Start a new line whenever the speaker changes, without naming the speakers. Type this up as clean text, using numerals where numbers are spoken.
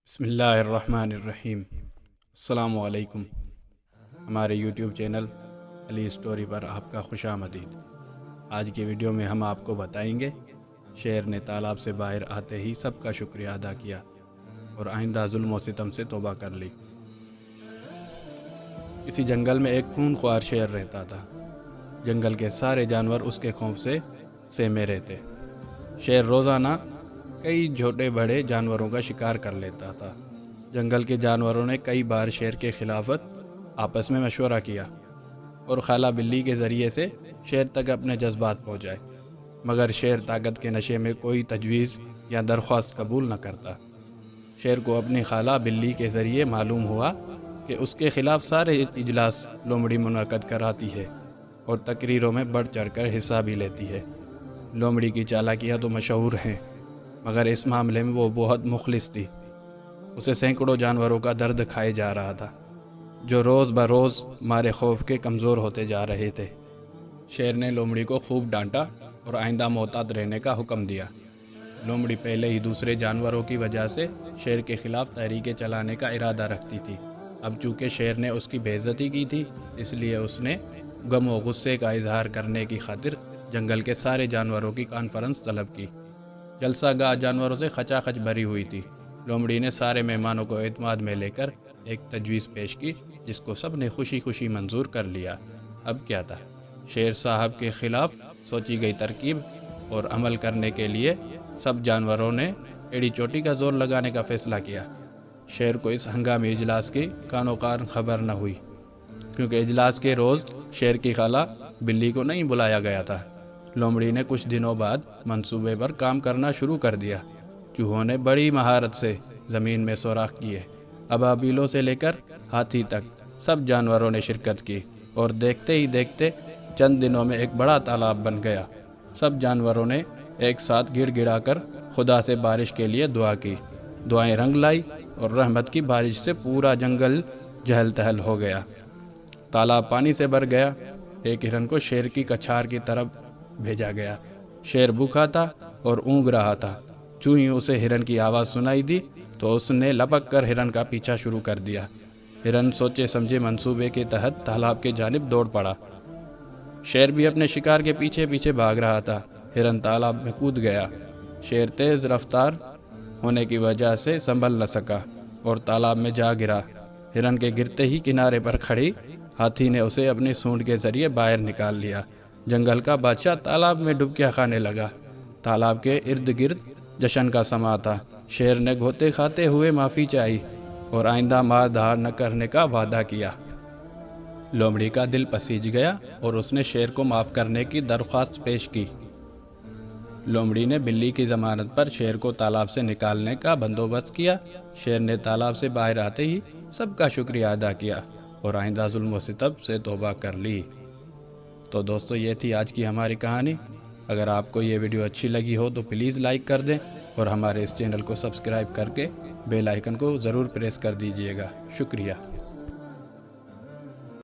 بسم اللہ الرحمن الرحیم۔ السلام علیکم۔ ہمارے یوٹیوب چینل علی اسٹوری پر آپ کا خوش آمدید۔ آج کی ویڈیو میں ہم آپ کو بتائیں گے شیر نے تالاب سے باہر آتے ہی سب کا شکریہ ادا کیا اور آئندہ ظلم و ستم سے توبہ کر لی۔ کسی جنگل میں ایک خون خوار شیر رہتا تھا۔ جنگل کے سارے جانور اس کے خوف سے سہمے رہتے۔ شیر روزانہ کئی چھوٹے بڑے جانوروں کا شکار کر لیتا تھا۔ جنگل کے جانوروں نے کئی بار شیر کے خلافت آپس میں مشورہ کیا اور خالہ بلی کے ذریعے سے شیر تک اپنے جذبات پہنچائے، مگر شیر طاقت کے نشے میں کوئی تجویز یا درخواست قبول نہ کرتا۔ شیر کو اپنی خالہ بلی کے ذریعے معلوم ہوا کہ اس کے خلاف سارے اجلاس لومڑی منعقد کراتی ہے اور تقریروں میں بڑھ چڑھ کر حصہ بھی لیتی ہے۔ لومڑی کی چالاکیاں تو مشہور ہیں، مگر اس معاملے میں وہ بہت مخلص تھی۔ اسے سینکڑوں جانوروں کا درد کھائے جا رہا تھا، جو روز بروز مارے خوف کے کمزور ہوتے جا رہے تھے۔ شیر نے لومڑی کو خوب ڈانٹا اور آئندہ محتاط رہنے کا حکم دیا۔ لومڑی پہلے ہی دوسرے جانوروں کی وجہ سے شیر کے خلاف تحریکیں چلانے کا ارادہ رکھتی تھی۔ اب چونکہ شیر نے اس کی بے عزتی کی تھی، اس لیے اس نے غم و غصے کا اظہار کرنے کی خاطر جنگل کے سارے جانوروں کی کانفرنس طلب کی۔ جلسہ گاہ جانوروں سے کھچا کھچ بھری ہوئی تھی۔ لومڑی نے سارے مہمانوں کو اعتماد میں لے کر ایک تجویز پیش کی، جس کو سب نے خوشی خوشی منظور کر لیا۔ اب کیا تھا؟ شیر صاحب کے خلاف سوچی گئی ترکیب اور عمل کرنے کے لیے سب جانوروں نے ایڑی چوٹی کا زور لگانے کا فیصلہ کیا۔ شیر کو اس ہنگامی اجلاس کی کان و کان خبر نہ ہوئی، کیونکہ اجلاس کے روز شیر کی خالہ بلی کو نہیں بلایا گیا تھا۔ لومڑی نے کچھ دنوں بعد منصوبے پر کام کرنا شروع کر دیا۔ چوہوں نے بڑی مہارت سے زمین میں سوراخ کیے۔ ابابیلوں سے لے کر ہاتھی تک سب جانوروں نے شرکت کی اور دیکھتے ہی دیکھتے چند دنوں میں ایک بڑا تالاب بن گیا۔ سب جانوروں نے ایک ساتھ گڑ گڑا کر خدا سے بارش کے لیے دعا کی۔ دعائیں رنگ لائی اور رحمت کی بارش سے پورا جنگل چہل پہل ہو گیا۔ تالاب پانی سے بھر گیا۔ ایک ہرن کو شیر کی کچھار کی طرف بھیجا گیا۔ شیر بھوکا تھا اور اونگ رہا تھا۔ چوں ہی اسے ہرن کی آواز سنائی دی تو اس نے لپک کر ہرن کا پیچھا شروع کر دیا۔ ہرن سوچے سمجھے منصوبے کے تحت تالاب کے جانب دوڑ پڑا۔ شیر بھی اپنے شکار کے پیچھے پیچھے بھاگ رہا تھا۔ ہرن تالاب میں کود گیا۔ شیر تیز رفتار ہونے کی وجہ سے سنبھل نہ سکا اور تالاب میں جا گرا۔ ہرن کے گرتے ہی کنارے پر کھڑی ہاتھی نے اسے اپنی سونڈ کے ذریعے باہر نکال لیا۔ جنگل کا بادشاہ تالاب میں ڈبکیاں کھانے لگا۔ تالاب کے ارد گرد جشن کا سما تھا۔ شیر نے گھوتے کھاتے ہوئے معافی چاہی اور آئندہ مار دھاڑ نہ کرنے کا وعدہ کیا۔ لومڑی کا دل پسیج گیا اور اس نے شیر کو معاف کرنے کی درخواست پیش کی۔ لومڑی نے بلی کی ضمانت پر شیر کو تالاب سے نکالنے کا بندوبست کیا۔ شیر نے تالاب سے باہر آتے ہی سب کا شکریہ ادا کیا اور آئندہ ظلم و ستم سے توبہ کر لی۔ تو دوستو، یہ تھی آج کی ہماری کہانی۔ اگر آپ کو یہ ویڈیو اچھی لگی ہو تو پلیز لائک کر دیں اور ہمارے اس چینل کو سبسکرائب کر کے بیل آئیکن کو ضرور پریس کر دیجیے گا۔ شکریہ۔